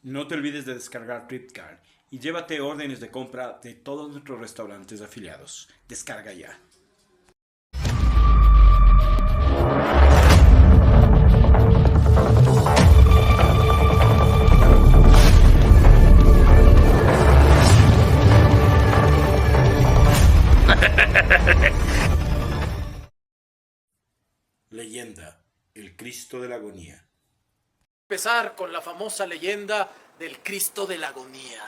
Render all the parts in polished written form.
No te olvides de descargar Flipkart y llévate órdenes de compra de todos nuestros restaurantes afiliados. Descarga ya. Leyenda: el Cristo de la Agonía. Empezar con la famosa leyenda del Cristo de la Agonía.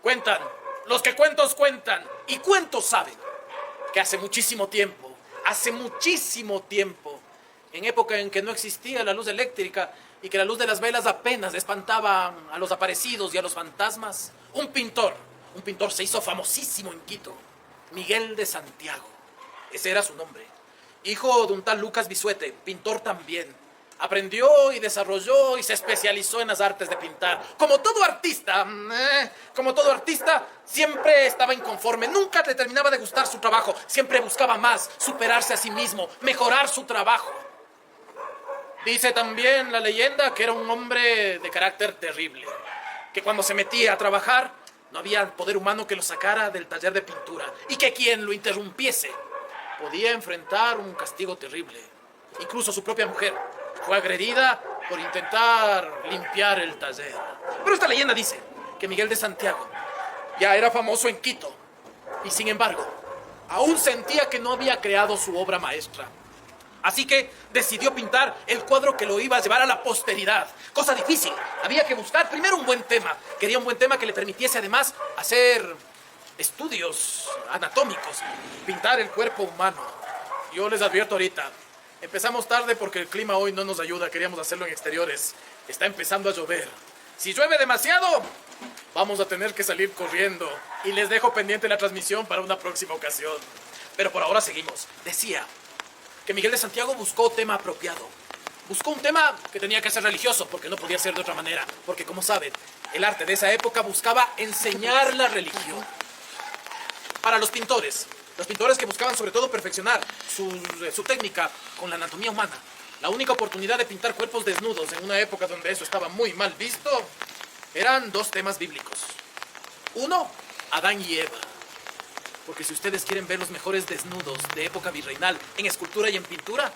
Cuentan, los que cuentos cuentan y cuentos saben, que hace muchísimo tiempo, en época en que no existía la luz eléctrica y que la luz de las velas apenas espantaban a los aparecidos y a los fantasmas, un pintor se hizo famosísimo en Quito, Miguel de Santiago. Ese era su nombre. Hijo de un tal Lucas Bisuete, pintor también. Aprendió y desarrolló y se especializó en las artes de pintar. Como todo artista, siempre estaba inconforme. Nunca le terminaba de gustar su trabajo. Siempre buscaba más, superarse a sí mismo, mejorar su trabajo. Dice también la leyenda que era un hombre de carácter terrible. Que cuando se metía a trabajar, no había poder humano que lo sacara del taller de pintura. Y que quien lo interrumpiese podía enfrentar un castigo terrible. Incluso su propia mujer fue agredida por intentar limpiar el taller. Pero esta leyenda dice que Miguel de Santiago ya era famoso en Quito y sin embargo aún sentía que no había creado su obra maestra. Así que decidió pintar el cuadro que lo iba a llevar a la posteridad. Cosa difícil. Había que buscar primero un buen tema. Quería un buen tema que le permitiese además hacer estudios anatómicos, pintar el cuerpo humano. Yo les advierto ahorita, empezamos tarde porque el clima hoy no nos ayuda. Queríamos hacerlo en exteriores. Está empezando a llover. Si llueve demasiado, vamos a tener que salir corriendo. Y les dejo pendiente la transmisión para una próxima ocasión. Pero por ahora seguimos. Decía que Miguel de Santiago buscó tema apropiado. Buscó un tema que tenía que ser religioso, porque no podía ser de otra manera. Porque, como saben, el arte de esa época buscaba enseñar la religión. Para los pintores que buscaban sobre todo perfeccionar su técnica con la anatomía humana, la única oportunidad de pintar cuerpos desnudos en una época donde eso estaba muy mal visto, eran dos temas bíblicos. Uno, Adán y Eva. Porque si ustedes quieren ver los mejores desnudos de época virreinal en escultura y en pintura,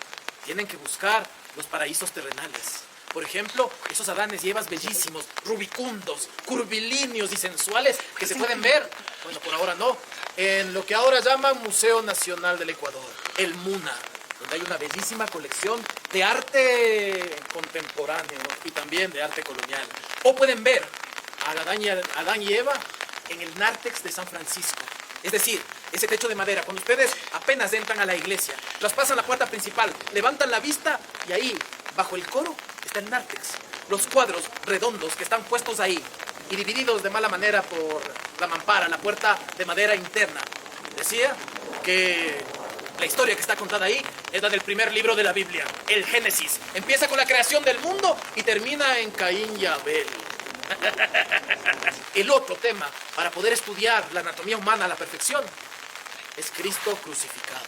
tienen que buscar los paraísos terrenales. Por ejemplo, esos Adanes y Evas bellísimos, rubicundos, curvilíneos y sensuales que se pueden ver, bueno, por ahora no, en lo que ahora llaman Museo Nacional del Ecuador, el MUNA, donde hay una bellísima colección de arte contemporáneo y también de arte colonial. O pueden ver a Adán y Eva en el Nártex de San Francisco. Es decir, ese techo de madera, cuando ustedes apenas entran a la iglesia, traspasan la puerta principal, levantan la vista y ahí, bajo el coro, está el nártex. Los cuadros redondos que están puestos ahí y divididos de mala manera por la mampara, la puerta de madera interna. Decía que la historia que está contada ahí es la del primer libro de la Biblia, el Génesis. Empieza con la creación del mundo y termina en Caín y Abel. El otro tema para poder estudiar la anatomía humana a la perfección es Cristo crucificado.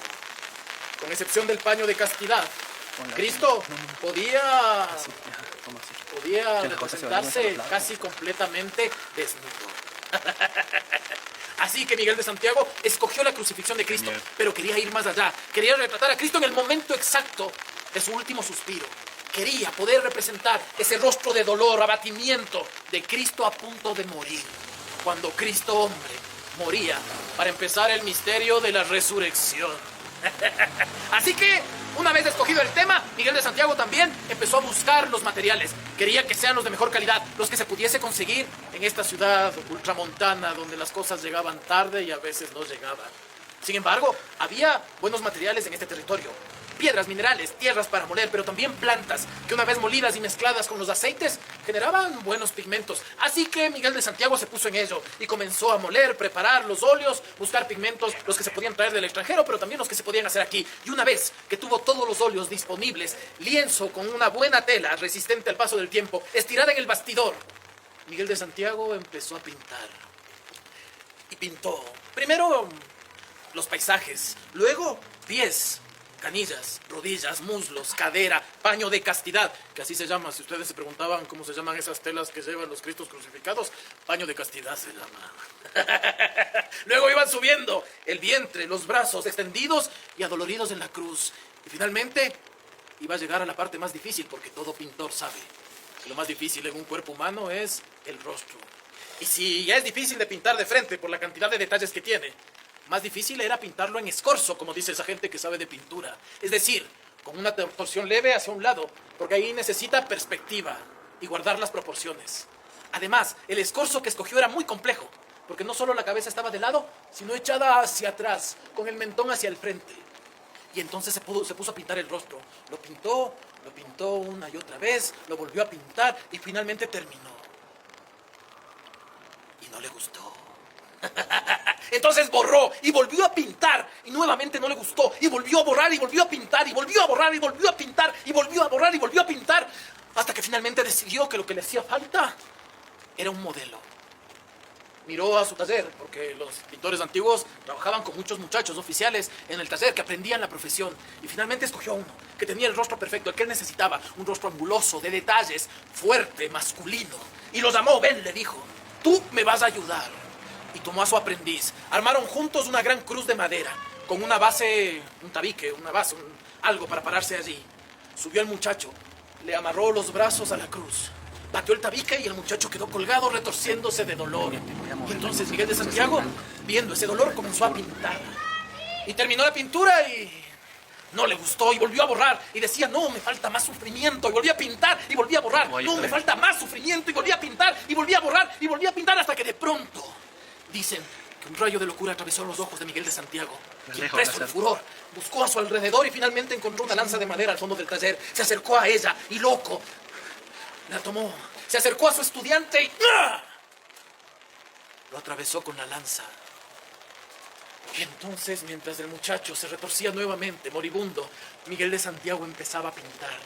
Con excepción del paño de castidad, Cristo podía representarse casi completamente desnudo. Así que Miguel de Santiago escogió la crucifixión de Cristo, pero quería ir más allá. Quería retratar a Cristo en el momento exacto de su último suspiro. Quería poder representar ese rostro de dolor, abatimiento de Cristo a punto de morir. Cuando Cristo hombre moría para empezar el misterio de la resurrección. Así que, una vez escogido el tema, Miguel de Santiago también empezó a buscar los materiales. Quería que sean los de mejor calidad, los que se pudiese conseguir en esta ciudad ultramontana donde las cosas llegaban tarde y a veces no llegaban. Sin embargo, había buenos materiales en este territorio. Piedras, minerales, tierras para moler, pero también plantas que una vez molidas y mezcladas con los aceites generaban buenos pigmentos. Así que Miguel de Santiago se puso en ello y comenzó a moler, preparar los óleos, buscar pigmentos, los que se podían traer del extranjero, pero también los que se podían hacer aquí. Y una vez que tuvo todos los óleos disponibles, lienzo con una buena tela resistente al paso del tiempo, estirada en el bastidor, Miguel de Santiago empezó a pintar. Y pintó primero los paisajes, luego pies, canillas, rodillas, muslos, cadera, paño de castidad, que así se llama. Si ustedes se preguntaban cómo se llaman esas telas que llevan los Cristos crucificados, paño de castidad se llama. Luego iban subiendo el vientre, los brazos extendidos y adoloridos en la cruz. Y finalmente iba a llegar a la parte más difícil, porque todo pintor sabe que lo más difícil en un cuerpo humano es el rostro. Y si ya es difícil de pintar de frente por la cantidad de detalles que tiene, más difícil era pintarlo en escorzo, como dice esa gente que sabe de pintura. Es decir, con una torsión leve hacia un lado, porque ahí necesita perspectiva y guardar las proporciones. Además, el escorzo que escogió era muy complejo, porque no solo la cabeza estaba de lado, sino echada hacia atrás, con el mentón hacia el frente. Y entonces se puso a pintar el rostro. Lo pintó una y otra vez, lo volvió a pintar y finalmente terminó. Y no le gustó. Entonces borró y volvió a pintar y nuevamente no le gustó y volvió a borrar y volvió a pintar y volvió a borrar y volvió a pintar y volvió a borrar y volvió a pintar hasta que finalmente decidió que lo que le hacía falta era un modelo. Miró a su taller, porque los pintores antiguos trabajaban con muchos muchachos oficiales en el taller que aprendían la profesión, y finalmente escogió a uno que tenía el rostro perfecto, el que él necesitaba, un rostro anguloso, de detalles, fuerte, masculino, y lo llamó. Ven, le dijo, tú me vas a ayudar. Y tomó a su aprendiz. Armaron juntos una gran cruz de madera, con una base, un tabique, una base, algo para pararse allí. Subió al muchacho, le amarró los brazos a la cruz, pateó el tabique y el muchacho quedó colgado retorciéndose de dolor. Y entonces Miguel de Santiago, viendo ese dolor, comenzó a pintar. Y terminó la pintura y no le gustó y volvió a borrar. Y decía, no, me falta más sufrimiento. Y volvía a pintar y volvía a borrar. No, me falta más sufrimiento. Y volvía a pintar y volvía a borrar y volvía a pintar hasta que de pronto dicen que un rayo de locura atravesó los ojos de Miguel de Santiago. Y preso de furor, buscó a su alrededor y finalmente encontró una lanza de madera al fondo del taller. Se acercó a ella y loco la tomó, se acercó a su estudiante y ¡ah! Lo atravesó con la lanza. Y entonces, mientras el muchacho se retorcía nuevamente, moribundo, Miguel de Santiago empezaba a pintar.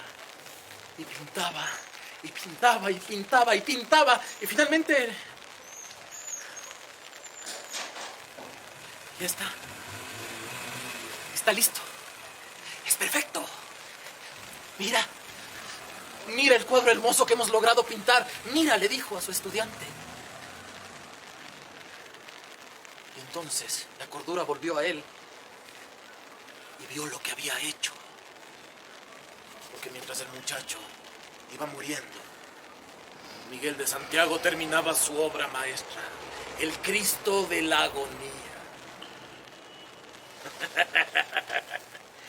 Y pintaba, y pintaba, y pintaba, y pintaba. Y finalmente ya está. Está listo. Es perfecto. Mira. Mira el cuadro hermoso que hemos logrado pintar. Mira, le dijo a su estudiante. Y entonces la cordura volvió a él y vio lo que había hecho. Porque mientras el muchacho iba muriendo, Miguel de Santiago terminaba su obra maestra, el Cristo de la Agonía.